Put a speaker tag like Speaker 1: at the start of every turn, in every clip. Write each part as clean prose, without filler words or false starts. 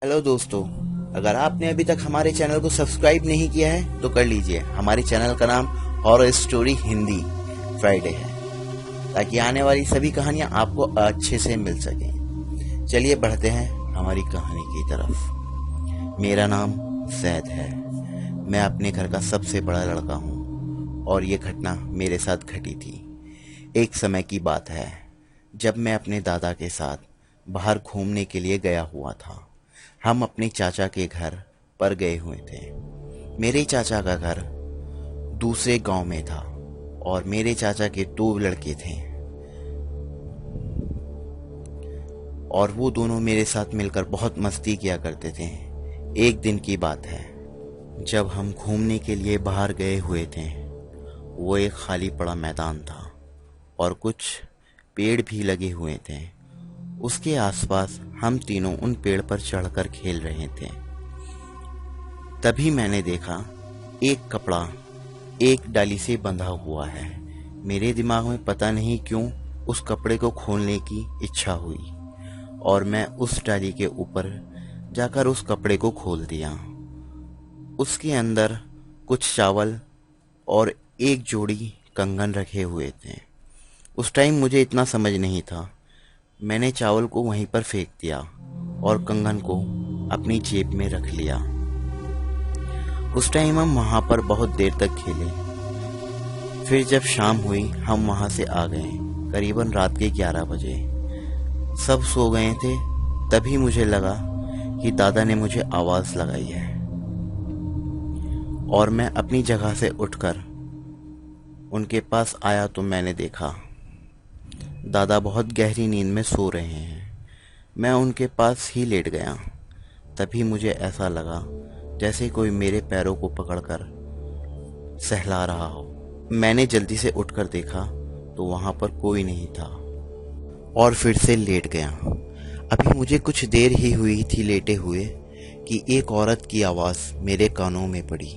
Speaker 1: Hello दोस्तों, अगर आपने अभी तक हमारे चैनल को सब्सक्राइब नहीं किया है तो कर लीजिए। हमारे चैनल का नाम हॉरर स्टोरी हिंदी फ्राइडे है, ताकि आने वाली सभी कहानियां आपको अच्छे से मिल सकें। चलिए बढ़ते हैं हमारी कहानी की तरफ। मेरा नाम जैद है। मैं अपने घर का सबसे बड़ा लड़का हूँ और ये घटना मेरे साथ घटी थी। एक समय की बात है जब मैं अपने दादा के साथ बाहर घूमने के लिए गया हुआ था। हम अपने चाचा के घर पर गए हुए थे। मेरे चाचा का घर दूसरे गांव में था और मेरे चाचा के 2 लड़के थे और वो दोनों मेरे साथ मिलकर बहुत मस्ती किया करते थे। एक दिन की बात है जब हम घूमने के लिए बाहर गए हुए थे। वो एक खाली पड़ा मैदान था और कुछ पेड़ भी लगे हुए थे। उसके आसपास हम तीनों उन पेड़ पर चढ़कर खेल रहे थे। तभी मैंने देखा एक कपड़ा एक डाली से बंधा हुआ है। मेरे दिमाग में पता नहीं क्यों उस कपड़े को खोलने की इच्छा हुई और मैं उस डाली के ऊपर जाकर उस कपड़े को खोल दिया। उसके अंदर कुछ चावल और एक जोड़ी कंगन रखे हुए थे। उस टाइम मुझे इतना समझ नहीं था। मैंने चावल को वहीं पर फेंक दिया और कंगन को अपनी जेब में रख लिया। उस टाइम हम वहां पर बहुत देर तक खेले। फिर जब शाम हुई हम वहां से आ गए, करीबन रात के 11 बजे। सब सो गए थे। तभी मुझे लगा कि दादा ने मुझे आवाज लगाई है और मैं अपनी जगह से उठकर उनके पास आया तो मैंने देखा दादा बहुत गहरी नींद में सो रहे हैं। मैं उनके पास ही लेट गया। तभी मुझे ऐसा लगा जैसे कोई मेरे पैरों को पकड़कर सहला रहा हो। मैंने जल्दी से उठकर देखा तो वहां पर कोई नहीं था और फिर से लेट गया। अभी मुझे कुछ देर ही हुई थी लेटे हुए कि एक औरत की आवाज़ मेरे कानों में पड़ी,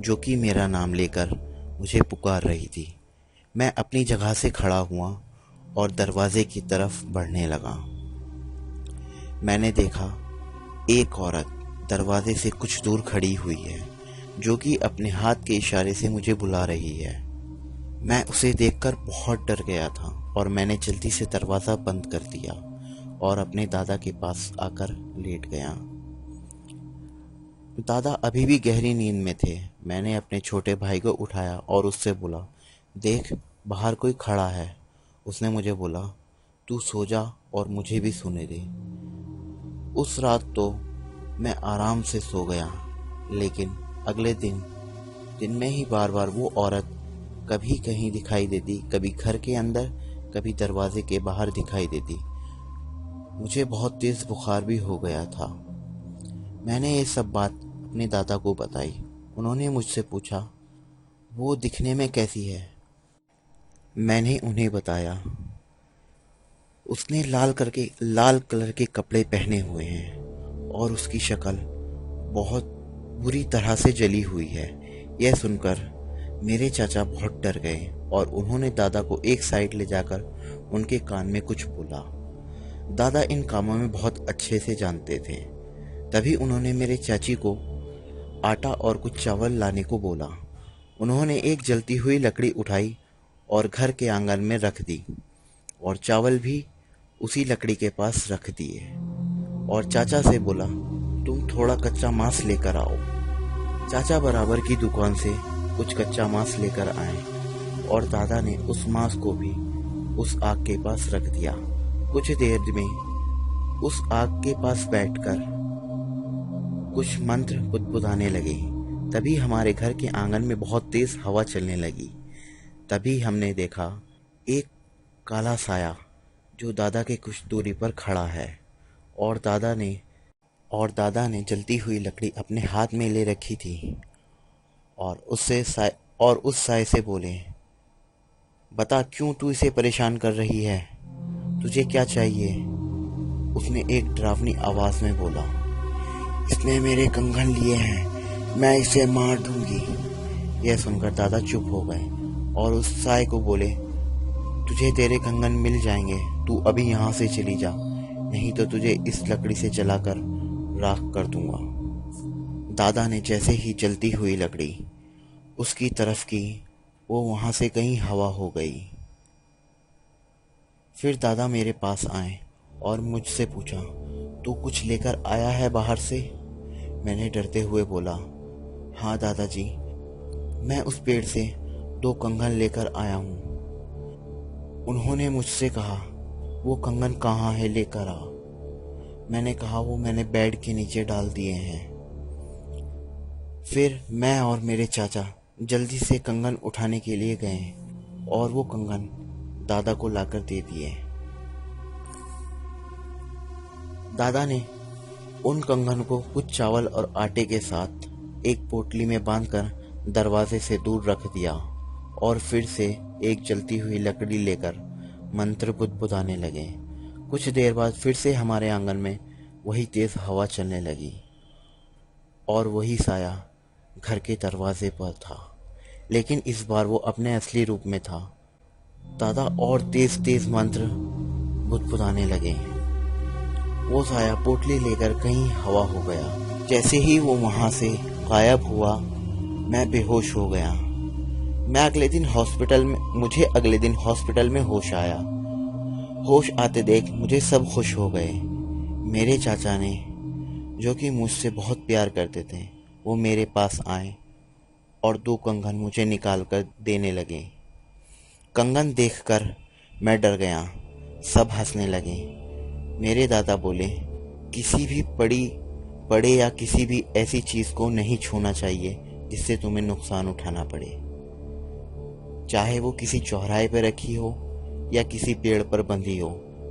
Speaker 1: जो कि मेरा नाम लेकर मुझे पुकार रही थी। मैं अपनी जगह से खड़ा हुआ और दरवाजे की तरफ बढ़ने लगा। मैंने देखा एक औरत दरवाजे से कुछ दूर खड़ी हुई है, जो कि अपने हाथ के इशारे से मुझे बुला रही है। मैं उसे देखकर बहुत डर गया था और मैंने जल्दी से दरवाज़ा बंद कर दिया और अपने दादा के पास आकर लेट गया। दादा अभी भी गहरी नींद में थे। मैंने अपने छोटे भाई को उठाया और उससे बोला, देख बाहर कोई खड़ा है। उसने मुझे बोला, तू सो जा और मुझे भी सोने दे। उस रात तो मैं आराम से सो गया, लेकिन अगले दिन में ही बार बार वो औरत कभी कहीं दिखाई देती, कभी घर के अंदर, कभी दरवाजे के बाहर दिखाई देती। मुझे बहुत तेज बुखार भी हो गया था। मैंने ये सब बात अपने दादा को बताई। उन्होंने मुझसे पूछा, वो दिखने में कैसी है? मैंने उन्हें बताया, उसने लाल कलर के कपड़े पहने हुए हैं और उसकी शक्ल बहुत बुरी तरह से जली हुई है। यह सुनकर मेरे चाचा बहुत डर गए और उन्होंने दादा को एक साइड ले जाकर उनके कान में कुछ बोला। दादा इन कामों में बहुत अच्छे से जानते थे। तभी उन्होंने मेरे चाची को आटा और कुछ चावल लाने को बोला। उन्होंने एक जलती हुई लकड़ी उठाई और घर के आंगन में रख दी और चावल भी उसी लकड़ी के पास रख दिए और चाचा से बोला, तुम थोड़ा कच्चा मांस लेकर आओ। चाचा बराबर की दुकान से कुछ कच्चा मांस लेकर आए और दादा ने उस मांस को भी उस आग के पास रख दिया। कुछ देर में उस आग के पास बैठकर कुछ मंत्र बुदबुदाने लगे। तभी हमारे घर के आंगन में बहुत तेज हवा चलने लगी। तभी हमने देखा एक काला साया जो दादा के कुछ दूरी पर खड़ा है और दादा ने जलती हुई लकड़ी अपने हाथ में ले रखी थी और उस साए से बोले, बता क्यों तू इसे परेशान कर रही है? तुझे क्या चाहिए? उसने एक डरावनी आवाज में बोला, इसने मेरे कंगन लिए हैं, मैं इसे मार दूंगी। यह सुनकर दादा चुप हो गए और उस साए को बोले, तुझे तेरे कंगन मिल जाएंगे, तू अभी यहाँ से चली जा, नहीं तो तुझे इस लकड़ी से जलाकर राख कर दूंगा। दादा ने जैसे ही जलती हुई लकड़ी उसकी तरफ की, वो वहां से कहीं हवा हो गई। फिर दादा मेरे पास आए और मुझसे पूछा, तू कुछ लेकर आया है बाहर से? मैंने डरते हुए बोला, हाँ दादाजी, मैं उस पेड़ से 2 कंगन लेकर आया हूँ। उन्होंने मुझसे कहा, वो कंगन कहाँ है, लेकर आ। मैंने कहा, वो मैंने बेड के नीचे डाल दिए हैं। फिर मैं और मेरे चाचा जल्दी से कंगन उठाने के लिए गए और वो कंगन दादा को लाकर दे दिए। दादा ने उन कंगन को कुछ चावल और आटे के साथ एक पोटली में बांधकर दरवाजे से दूर रख दिया और फिर से एक जलती हुई लकड़ी लेकर मंत्र बुदबुदाने लगे। कुछ देर बाद फिर से हमारे आंगन में वही तेज हवा चलने लगी और वही साया घर के दरवाजे पर था, लेकिन इस बार वो अपने असली रूप में था। दादा और तेज तेज मंत्र बुदबुदाने लगे। वो साया पोटली लेकर कहीं हवा हो गया। जैसे ही वो वहां से गायब हुआ, मैं बेहोश हो गया। मुझे अगले दिन हॉस्पिटल में होश आया। होश आते देख मुझे सब खुश हो गए। मेरे चाचा ने, जो कि मुझसे बहुत प्यार करते थे, वो मेरे पास आए और 2 कंगन मुझे निकाल कर देने लगे। कंगन देखकर मैं डर गया। सब हंसने लगे। मेरे दादा बोले, किसी भी बड़े या किसी भी ऐसी चीज को नहीं छूना चाहिए जिससे तुम्हें नुकसान उठाना पड़े, चाहे वो किसी चौराहे पर रखी हो या किसी पेड़ पर बंधी हो।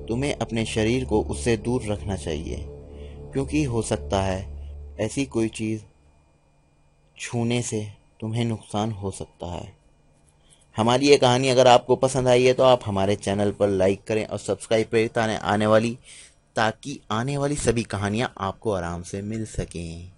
Speaker 1: तुम्हें अपने शरीर को उससे दूर रखना चाहिए, क्योंकि हो सकता है ऐसी कोई चीज छूने से तुम्हें नुकसान हो सकता है। हमारी ये कहानी अगर आपको पसंद आई है तो आप हमारे चैनल पर लाइक करें और सब्सक्राइब करें ताकि आने वाली सभी कहानियाँ आपको आराम से मिल सकें।